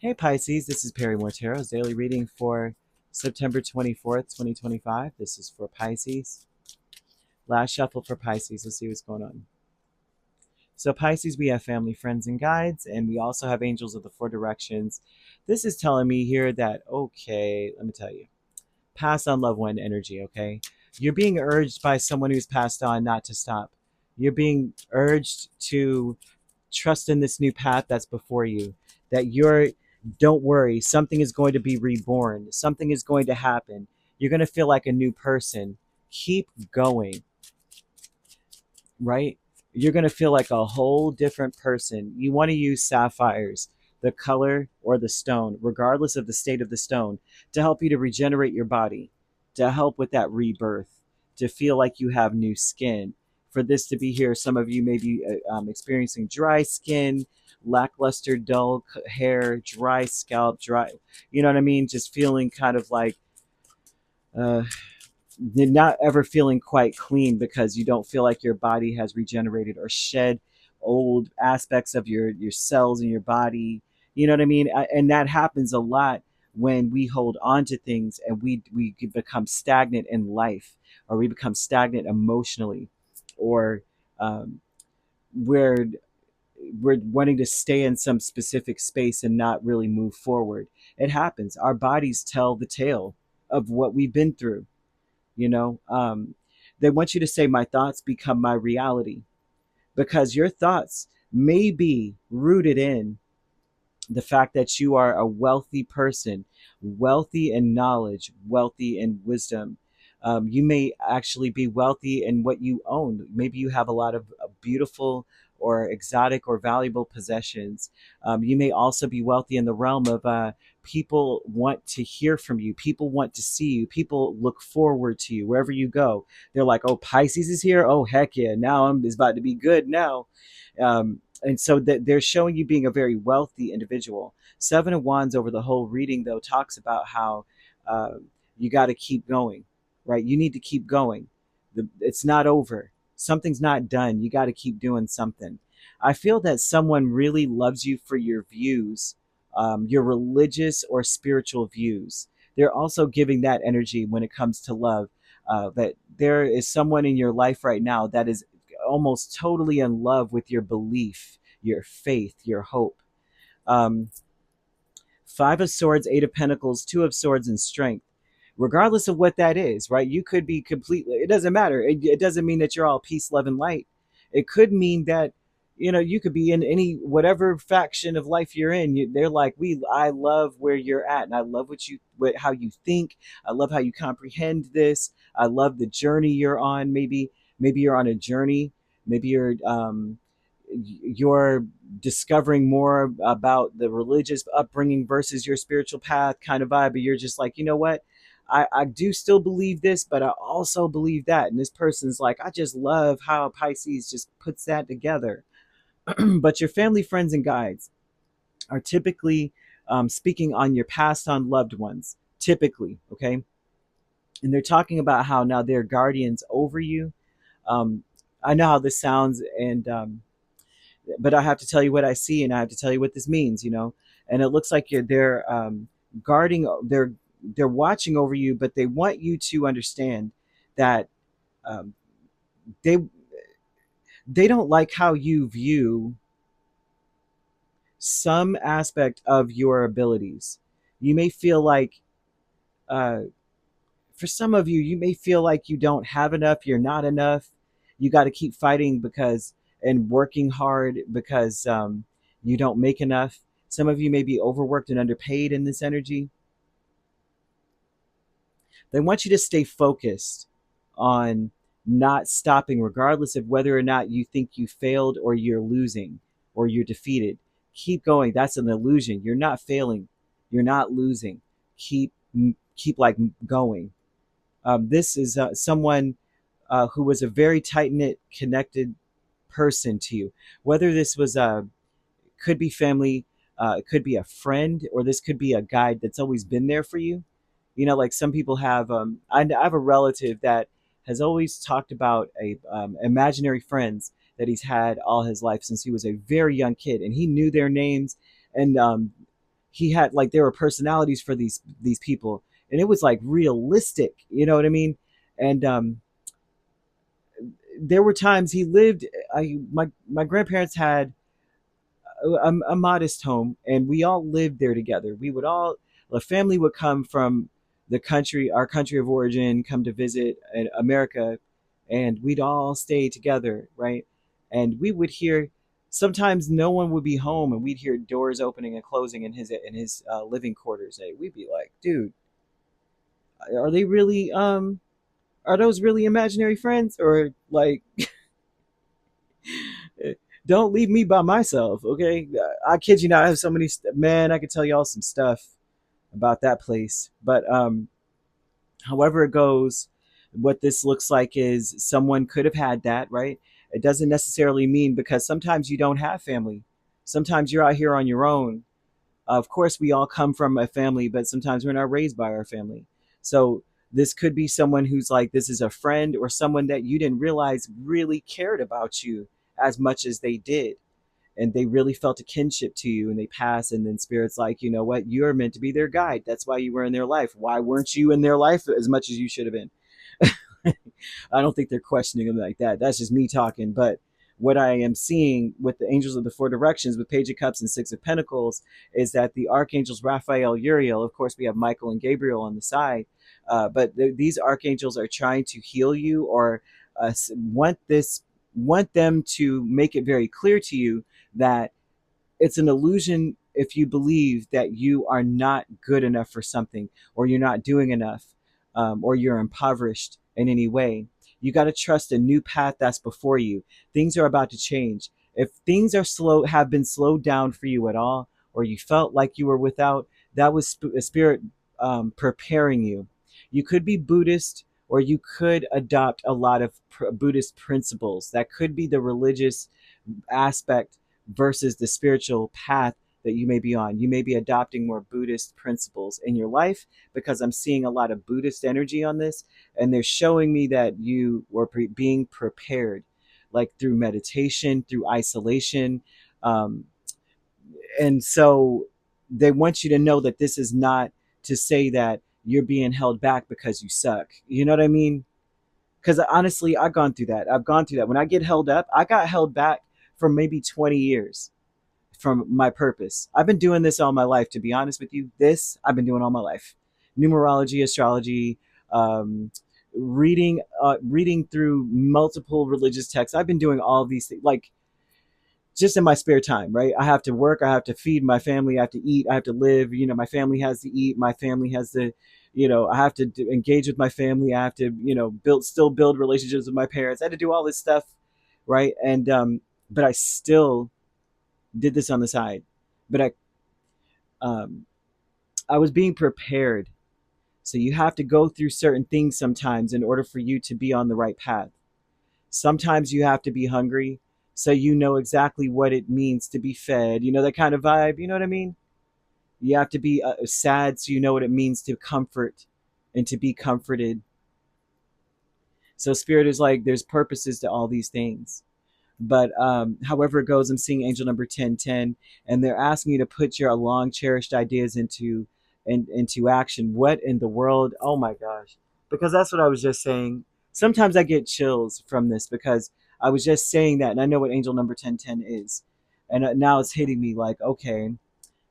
Hey Pisces, this is Perrymore Tarot's daily reading for September 24th, 2025. This is for Pisces. Last shuffle for Pisces. Let's see what's going on. So Pisces, we have family, friends, and guides, and we also have angels of the four directions. This is telling me here that, okay, let me tell you, pass on loved one energy, okay? You're being urged by someone who's passed on not to stop. You're being urged to trust in this new path that's before you, that you're don't worry, something is going to be reborn, something is going to happen, you're going to feel like a new person. Keep going, right? You're going to feel like a whole different person. You want to use sapphires, the color or the stone, regardless of the state of the stone, to help you to regenerate your body, to help with that rebirth, to feel like you have new skin. For this to be here, some of you may be experiencing dry skin, lackluster, dull hair, dry scalp, dry, you know what I mean? Just feeling kind of like, uh, not ever feeling quite clean because you don't feel like your body has regenerated or shed old aspects of your cells in your body. You know what I mean? And that happens a lot when we hold on to things and we become stagnant in life, or we become stagnant emotionally, or um, we're we're wanting to stay in some specific space and not really move forward. It happens. Our bodies tell the tale of what we've been through. you know um, they want you to say, my thoughts become my reality, because your thoughts may be rooted in the fact that you are a wealthy person, wealthy in knowledge, wealthy in wisdom. You may actually be wealthy in what you own. Maybe you have a lot of beautiful or exotic or valuable possessions. You may also be wealthy in the realm of people want to hear from you. People want to see you. People look forward to you wherever you go. They're like, oh, Pisces is here. Oh, heck yeah. Now it's about to be good now. And so that they're showing you being a very wealthy individual. Seven of Wands over the whole reading, though, talks about how uh, you got to keep going, right? You need to keep going. It's not over. Something's not done. You got to keep doing something. I feel that someone really loves you for your views, your religious or spiritual views. They're also giving that energy when it comes to love. That there is someone in your life right now that is almost totally in love with your belief, your faith, your hope. Um, Five of Swords, Eight of Pentacles, Two of Swords, and Strength. Regardless of what that is, right? You could be completely, it doesn't matter. It doesn't mean that you're all peace, love, and light. It could mean that, you could be in any, whatever faction of life you're in. They're like, I love where you're at. And I love how you think. I love how you comprehend this. I love the journey you're on. Maybe you're on a journey. Maybe you're discovering more about the religious upbringing versus your spiritual path kind of vibe, but you're just like, you know what, I do still believe this, but I also believe that. And this person's like, I just love how Pisces just puts that together. But your family, friends, and guides are typically speaking on your past on loved ones, typically, okay? And they're talking about how now they're guardians over you. um, I know how this sounds, and but I have to tell you what I see, and I have to tell you what this means. And it looks like they're guarding, they're watching over you, but they want you to understand that um, they they don't like how you view some aspect of your abilities. You may feel like, uh, for some of you, you may feel like you don't have enough, you're not enough. You got to keep fighting because and working hard because you don't make enough. Some of you may be overworked and underpaid in this energy. They want you to stay focused on not stopping, regardless of whether or not you think you failed or you're losing or you're defeated. Keep going. That's an illusion. You're not failing. You're not losing. Keep keep like going. This is someone who was a very tight knit, connected person to you. Whether this was could be family, it could be a friend, or this could be a guide that's always been there for you. Like some people have. I have a relative that has always talked about a imaginary friends that he's had all his life since he was a very young kid, and he knew their names, and he had like there were personalities for these people, and it was like realistic, you know what I mean? And there were times he lived. My grandparents had a modest home, and we all lived there together. We would all, the family would come from the country, our country of origin, come to visit in America, and we'd all stay together, right? And we would hear, sometimes no one would be home, and we'd hear doors opening and closing in his living quarters. And we'd be like, dude, are they really are those really imaginary friends, or like don't leave me by myself, okay? I kid you not, I have so many man, I could tell y'all some stuff about that place. But however it goes, what this looks like is someone could have had that, right? It doesn't necessarily mean, because sometimes you don't have family. Sometimes you're out here on your own. Of course, we all come from a family, but sometimes we're not raised by our family. So this could be someone who's like, this is a friend or someone that you didn't realize really cared about you as much as they did. And they really felt a kinship to you, and they pass. And then spirit's like, you know what? You're meant to be their guide. That's why you were in their life. Why weren't you in their life as much as you should have been? I don't think they're questioning them like that. That's just me talking. But what I am seeing with the angels of the four directions, with Page of Cups and Six of Pentacles, is that the archangels Raphael, Uriel, of course, we have Michael and Gabriel on the side, but these archangels are trying to heal you, or want this, want them to make it very clear to you that it's an illusion if you believe that you are not good enough for something, or you're not doing enough, or you're impoverished in any way. You got to trust a new path that's before you. Things are about to change. If things are slow, have been slowed down for you at all, or you felt like you were without, that was a spirit preparing you. You could be Buddhist, or you could adopt a lot of Buddhist principles. That could be the religious aspect versus the spiritual path that you may be on. You may be adopting more Buddhist principles in your life, because I'm seeing a lot of Buddhist energy on this, and they're showing me that you were being prepared, like through meditation, through isolation. Um, and so they want you to know that this is not to say that you're being held back because you suck. You know what I mean? Because honestly, I've gone through that. I've gone through that. When I get held up, I got held back for maybe 20 years from my purpose. I've been doing this all my life, to be honest with you. This I've been doing all my life. Numerology, astrology, reading through multiple religious texts. I've been doing all of these things, like just in my spare time, right? I have to work, I have to feed my family, I have to eat, I have to live. You know, my family has to eat, my family has to, you know, I have to engage with my family, I have to, you know, build relationships with my parents. I had to do all this stuff, right? And but I still did this on the side. But um, I was being prepared. So you have to go through certain things sometimes in order for you to be on the right path. Sometimes you have to be hungry, so you know exactly what it means to be fed. You know, that kind of vibe. You know what I mean? You have to be sad, so you know what it means to comfort and to be comforted. So spirit is like, there's purposes to all these things. But however it goes, I'm seeing angel number 1010, and they're asking you to put your long cherished ideas into action. What in the world? Oh my gosh. Because that's what I was just saying. Sometimes I get chills from this, because I was just saying that, and I know what angel number 1010 is. And now it's hitting me like, okay,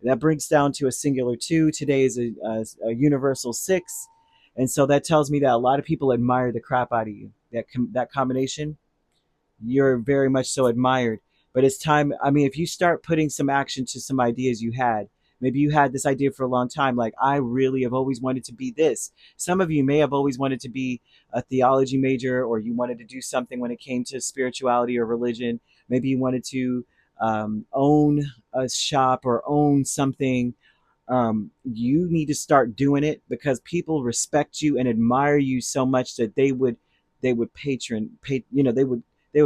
that brings down to a singular 2. Today is a universal 6. And so that tells me that a lot of people admire the crap out of you. That combination, you're very much so admired. But it's time. I mean, if you start putting some action to some ideas you had, maybe you had this idea for a long time, like, I really have always wanted to be this. Some of you may have always wanted to be a theology major, or you wanted to do something when it came to spirituality or religion. Maybe you wanted to own a shop or own something. You need to start doing it, because people respect you and admire you so much that they would they would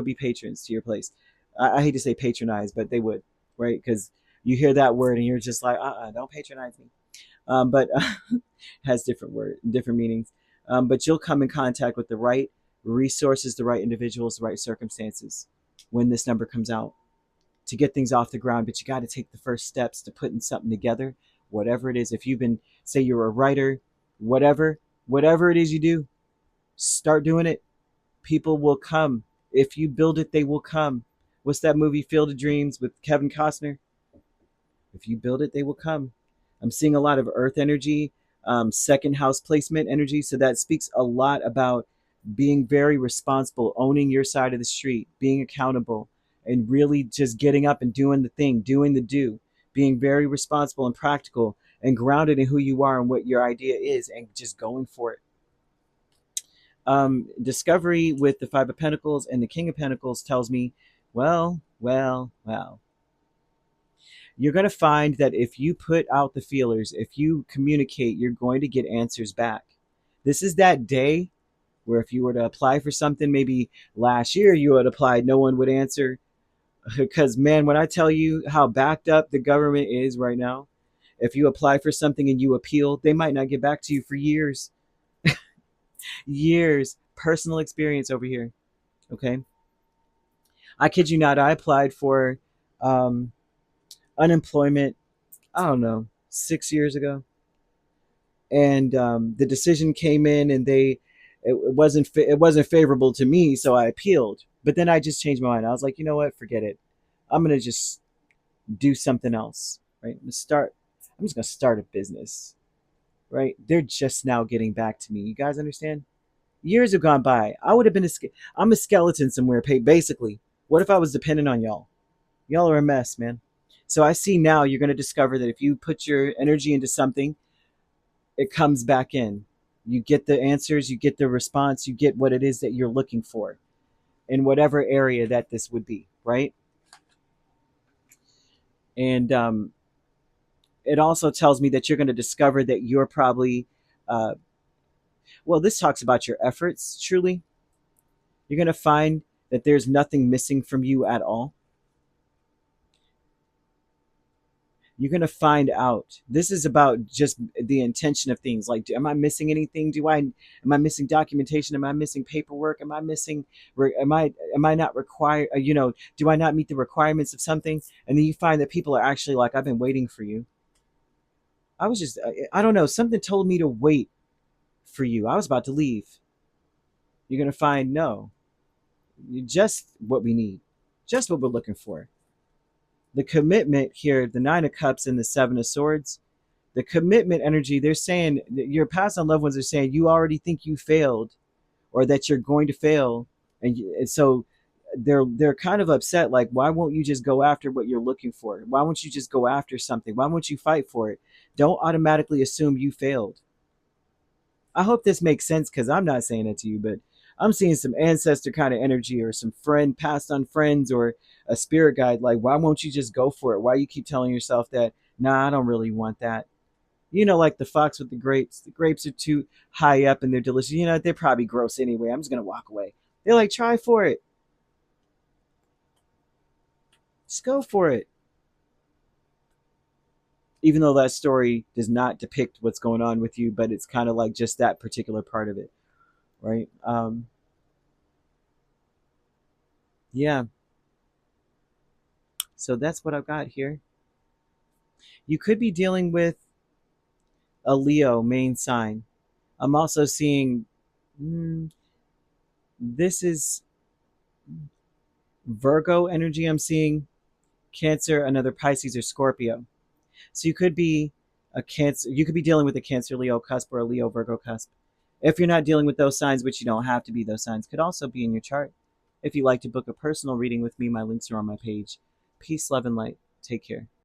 be patrons to your place. I hate to say patronize, but they would, right? Because you hear that word and you're just like, don't patronize me. But has different meanings. But you'll come in contact with the right resources, the right individuals, the right circumstances when this number comes out to get things off the ground. But you got to take the first steps to putting something together whatever it is. If you've been, say you're a writer, whatever it is you do, start doing it. People will come. If you build it, they will come. What's that movie, Field of Dreams, with Kevin Costner? If you build it, they will come. I'm seeing a lot of earth energy, second house placement energy. So that speaks a lot about being very responsible, owning your side of the street, being accountable, and really just getting up and doing the thing, doing the do, being very responsible and practical and grounded in who you are and what your idea is, and just going for it. Discovery with the Five of Pentacles and the King of Pentacles tells me, well, you're going to find that if you put out the feelers, if you communicate, you're going to get answers back. This is that day where if you were to apply for something, maybe last year you had applied, no one would answer. Because, man, when I tell you how backed up the government is right now, if you apply for something and you appeal, they might not get back to you for years. Years. Personal experience over here. Okay. I kid you not, I applied for unemployment, I don't know, 6 years ago. And the decision came in, and it wasn't favorable to me, so I appealed. But then I just changed my mind. I was like, you know what? Forget it. I'm gonna just do something else, right? I'm just gonna start a business, right? They're just now getting back to me. You guys understand? Years have gone by. I would have been I'm a skeleton somewhere, basically. What if I was dependent on y'all? Y'all are a mess, man. So I see now you're going to discover that if you put your energy into something, it comes back in. You get the answers, you get the response, you get what it is that you're looking for in whatever area that this would be, right? And it also tells me that you're going to discover that you're probably, this talks about your efforts, truly. You're going to find that there's nothing missing from you at all. You're going to find out. This is about just the intention of things. Like, am I missing anything? Am I missing documentation? Am I missing paperwork? Am I missing, am I not required, do I not meet the requirements of something? And then you find that people are actually like, I've been waiting for you. I don't know. Something told me to wait for you. I was about to leave. You're going to find, no, you're just what we need, just what we're looking for. The commitment here, the Nine of Cups and the Seven of Swords, the commitment energy, they're saying, your past and loved ones are saying you already think you failed, or that you're going to fail. And so they're kind of upset, like, why won't you just go after what you're looking for? Why won't you just go after something? Why won't you fight for it? Don't automatically assume you failed. I hope this makes sense, because I'm not saying it to you, but I'm seeing some ancestor kind of energy, or some friend, passed on friends, or a spirit guide. Like, why won't you just go for it? Why you keep telling yourself that, nah, I don't really want that? Like the fox with the grapes. The grapes are too high up and they're delicious. They're probably gross anyway. I'm just going to walk away. They're like, try for it. Just go for it. Even though that story does not depict what's going on with you, but it's kind of like just that particular part of it, right? Yeah. So that's what I've got here. You could be dealing with a Leo main sign. I'm also seeing this is Virgo energy. I'm seeing Cancer, another Pisces or Scorpio. So you could be dealing with a Cancer Leo cusp or a Leo Virgo cusp. If you're not dealing with those signs, which you don't have to be, those signs could also be in your chart. If you'd like to book a personal reading with me, my links are on my page. Peace, love, and light. Take care.